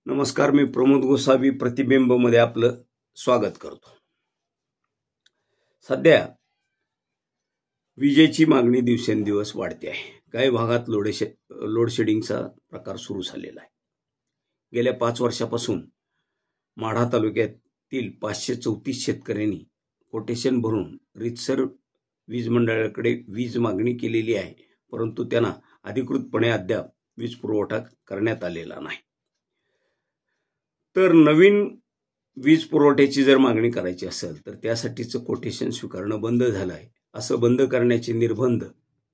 नमस्कार, मी प्रमोद गोसावी प्रतिबिंबमध्ये आपलं स्वागत करतो। सध्या विजेची मागणी दिवसेंदिवस वाढते आहे। काही भागात लोड शेडिंगचा प्रकार सुरू झालेला आहे। गेल्या 5 वर्षापासून माढा तालुक्यातील 534 शेतकऱ्यांनी कोटेशन भरून रितसर वीज मंडळाकडे वीज मागणी केलेली आहे, परंतु त्यांना अधिकृतपणे अद्याप वीज पुरवठा करण्यात आलेला नाही। तर नवीन वीज पुरवठ्याची जर मागणी करायची असेल तर त्यासाठीचं कोटेशन स्वीकारणं बंद झालं आहे। असं बंद करण्याचे निर्बंध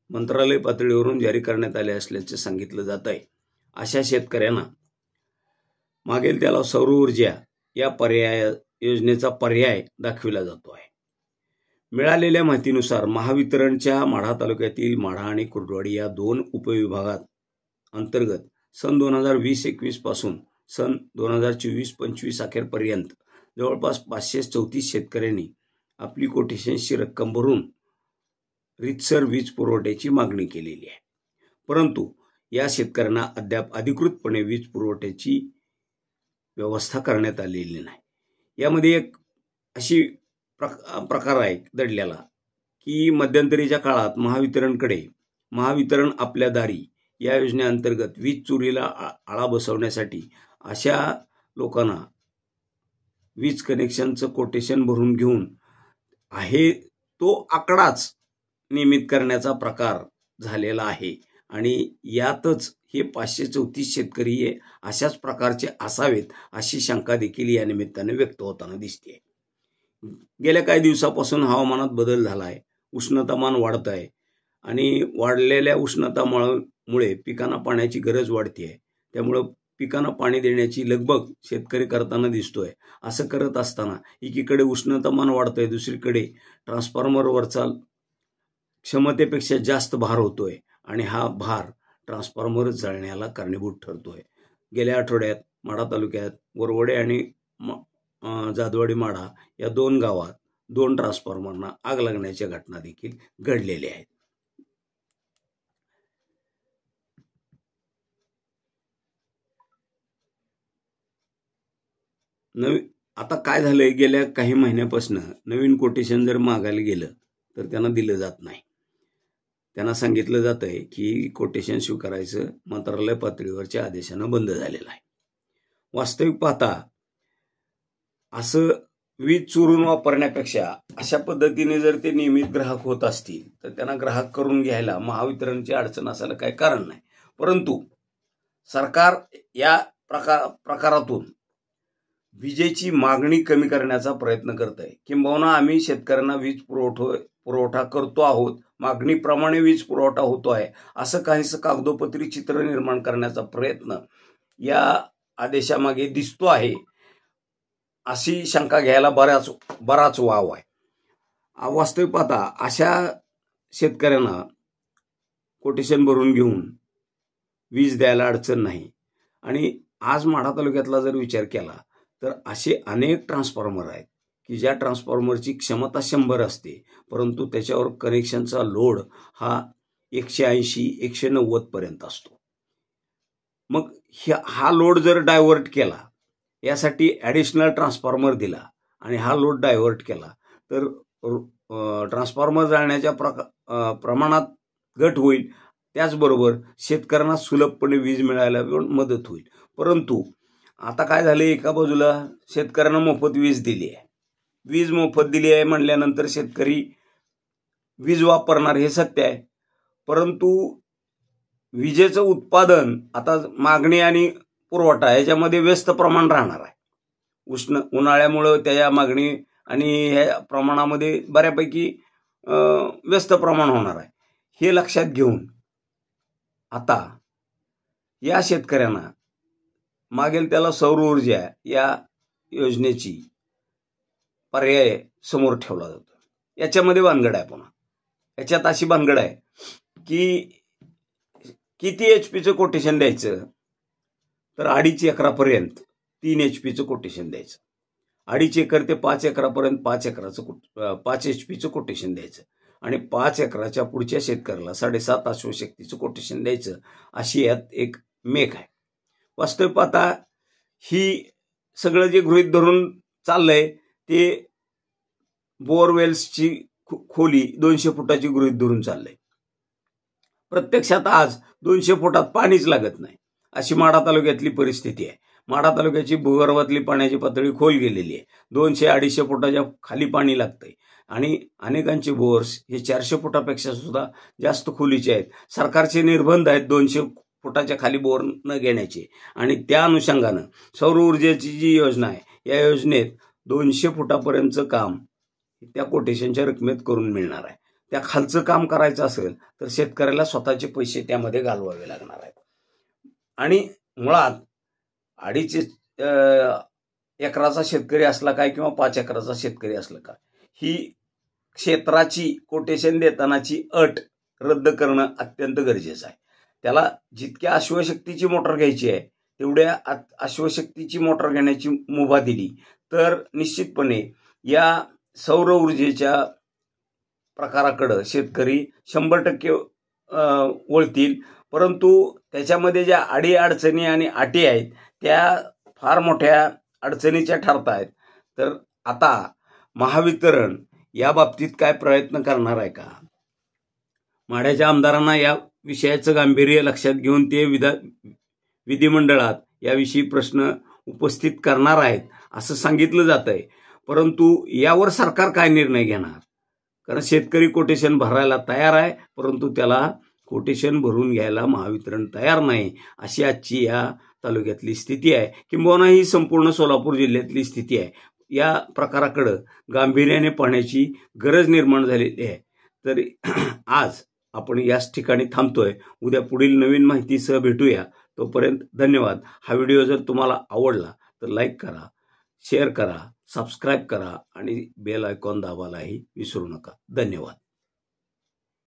मंत्रालय पातळीवरून जारी करण्यात आले असल्याचे सांगितलं जात आहे। अशा शेतकऱ्यांना मागेल त्याला सौर ऊर्जा या योजनेचा पर्याय दाखविला जातो आहे। मिळालेल्या माहितीनुसार महावितरणच्या माढा तालुक्यातील माढा आणि कुर्डवाडी या 2 उपविभागात अंतर्गत सन 2020-21 पासून सन 2024-25 अखेरपर्यंत जवळपास 534 शेतकऱ्यांनी आपली कोटेशनची रक्कम भरून रितसर वीज पुरवठ्याची मागणी केलेली आहे, परंतु या शेतकऱ्यांना अद्याप अधिकृतपणे वीज पुरवठ्याची व्यवस्था करण्यात आलेली नाही। यामध्ये एक अशी प्रकार आहे दडलेला की मध्यंतरीच्या काळात महावितरण आपल्या दारी या योजनेअंतर्गत वीज चोरीला आळा बसवण्यासाठी अशा लोकांना वीज कनेक्शनचं कोटेशन भरून घेऊन आहे तो आकडाच नियमित करण्याचा प्रकार झालेला आहे आणि यातच हे 534 शेतकरी अशाच प्रकारचे असावेत अशी शंका देखील या निमित्ताने व्यक्त होताना दिसते। गेल्या काही दिवसापासून हवामानात बदल झाला आहे, उष्णतामान वाढत आहे आणि वाढलेल्या उष्णतामुळे पिकांना पाण्याची गरज वाढते आहे। त्यामुळे पिकांना पाणी देण्याची लगबग शेतकरी करताना दिसतोय। असं करत असताना एकीकडे उष्णतामान वाढतंय, दुसरीकडे ट्रान्सफॉर्मरवरचा क्षमतेपेक्षा जास्त भार होतोय आणि हा भार ट्रान्सफॉर्मर जळण्याला कारणीभूत ठरतोय। गेल्या आठवड्यात माढा तालुक्यात वरवडे आणि जाधववाडी माढा या 2 गावात 2 ट्रान्सफॉर्मरना आग लागण्याच्या घटना देखील घडलेल्या आहेत। आता काय झालंय, गेल्या काही महिन्यापासून नवीन कोटेशन जर मागायला गेलं तर त्यांना दिलं जात नाही। त्यांना सांगितलं जात आहे की कोटेशन स्वीकारायचं मंत्रालय पातळीवरच्या आदेशानं बंद झालेलं आहे। वास्तविक पाहता असं वीज चोरून वापरण्यापेक्षा अशा पद्धतीने जर ते नियमित ग्राहक होत असतील तर त्यांना ग्राहक करून घ्यायला महावितरणची अडचण असायला काही कारण नाही, परंतु सरकार या प्रकारातून विजेची मागणी कमी करण्याचा प्रयत्न करत आहे। किंबहुना आम्ही शेतकऱ्यांना वीज पुरवठा करतो आहोत, मागणीप्रमाणे वीज पुरवठा होतो आहे असं काहीसं कागदोपत्री चित्र निर्माण करण्याचा प्रयत्न या आदेशामागे दिसतो आहे, अशी शंका घ्यायला बराच वाव आहे। वास्तविक पाहता अशा शेतकऱ्यांना कोटेशन भरून घेऊन वीज द्यायला अडचण नाही आणि आज माढा तालुक्यातला जर विचार केला तर असे अनेक ट्रान्सफॉर्मर आहेत की ज्या ट्रान्सफॉर्मरची क्षमता 100 असते, परंतु त्याच्यावर कनेक्शनचा लोड हा 180-190 पर्यंत असतो। मग हा लोड जर डायव्हर्ट केला, यासाठी ॲडिशनल ट्रान्सफॉर्मर दिला आणि हा लोड डायव्हर्ट केला तर ट्रान्सफॉर्मर जाळण्याच्या प्रमाणात घट होईल, त्याचबरोबर शेतकऱ्यांना सुलभपणे वीज मिळायला मदत होईल। परंतु आता काय झाले, एका बाजूला शेतकऱ्यांना मोफत वीज दिली आहे, वीज मोफत दिली आहे म्हणल्यानंतर शेतकरी वीज वापरणार हे सत्य आहे, परंतु विजेचं उत्पादन आता मागणी आणि पुरवठा याच्यामध्ये व्यस्त प्रमाण राहणार आहे। उन्हाळ्यामुळे त्या मागणी आणि ह्या प्रमाणामध्ये बऱ्यापैकी व्यस्त प्रमाण होणार आहे। हे लक्षात घेऊन आता या शेतकऱ्यांना मागेल त्याला सौर ऊर्जा या योजनेची पर्याय समोर ठेवला जातो। याच्यामध्ये भानगड आहे, पुन्हा याच्यात अशी भानगड आहे की किती HPचं कोटेशन द्यायचं, तर 2.5 एकरापर्यंत 3 HPचं कोटेशन द्यायचं, 2.5 एकर ते 5 एकरापर्यंत 5 HPचं कोटेशन द्यायचं आणि 5 एकराच्या पुढच्या शेतकऱ्याला 7.5 अश्वशक्तीचं कोटेशन द्यायचं, अशी यात एक मेक आहे। वास्तविक पाहता ही सगळं जे गृहीत धरून चाललंय ते बोअरवेल्सची खोली 200 फुटाची गृहीत धरून चाललंय. प्रत्यक्षात आज 200 फुटात पाणीच लागत नाही अशी माढा तालुक्यातली परिस्थिती आहे. माढा तालुक्याची भूगर्भातली पाण्याची पातळी खोल गेलेली आहे. 200-250 फुटाच्या खाली पाणी लागतंय आणि अनेकांचे बोअर्स हे 400 फुटापेक्षा सुद्धा जास्त खोलीचे आहेत. सरकारचे निर्बंध आहेत 200 फुटाच्या खाली बोअर न घेण्याचे आणि त्या अनुषंगानं सौर ऊर्जेची जी योजना आहे या योजनेत 200 फुटापर्यंतचं काम त्या कोटेशनच्या रकमेत करून मिळणार आहे. त्या खालचं काम करायचं असेल तर शेतकऱ्याला स्वतःचे पैसे त्यामध्ये घालवावे लागणार आहेत. आणि मुळात 2.5 एकराचा शेतकरी असला काय किंवा 5 एकराचा शेतकरी असला काय, ही क्षेत्राची कोटेशन देतानाची अट रद्द करणं अत्यंत गरजेचं आहे. त्याला जितक्या अश्वशक्तीची मोटर घ्यायची आहे तेवढ्या अश्वशक्तीची मोटर घेण्याची मुभा दिली तर निश्चितपणे या सौर ऊर्जेच्या प्रकाराकडं शेतकरी 100% वळतील. परंतु त्याच्यामध्ये ज्या अडीअडचणी आणि अटी आहेत त्या फार मोठ्या अडचणीच्या ठरत आहेत. तर आता महावितरण या बाबतीत काय प्रयत्न करणार आहे का? माढ्याच्या आमदारांना या विषयाचं गांभीर्य लक्षात घेऊन ते विधिमंडळात याविषयी प्रश्न उपस्थित करणार आहेत असं सांगितलं जात आहे. परंतु यावर सरकार काय निर्णय घेणार? कारण शेतकरी कोटेशन भरायला तयार आहे परंतु त्याला कोटेशन भरून घ्यायला महावितरण तयार नाही अशी आजची या तालुक्यातली स्थिती आहे. किंबहुना ही संपूर्ण सोलापूर जिल्ह्यातली स्थिती आहे. या प्रकाराकडं गांभीर्याने पाहण्याची गरज निर्माण झालेली आहे. तर आज आपण याच ठिकाणी थांबतोय. उद्या पुढील नवीन माहितीसह भेटूया. तोपर्यंत धन्यवाद. हा व्हिडिओ जर तुम्हाला आवडला तर लाईक करा, शेअर करा, सबस्क्राईब करा आणि बेल आयकॉन दाबायलाही विसरू नका. धन्यवाद.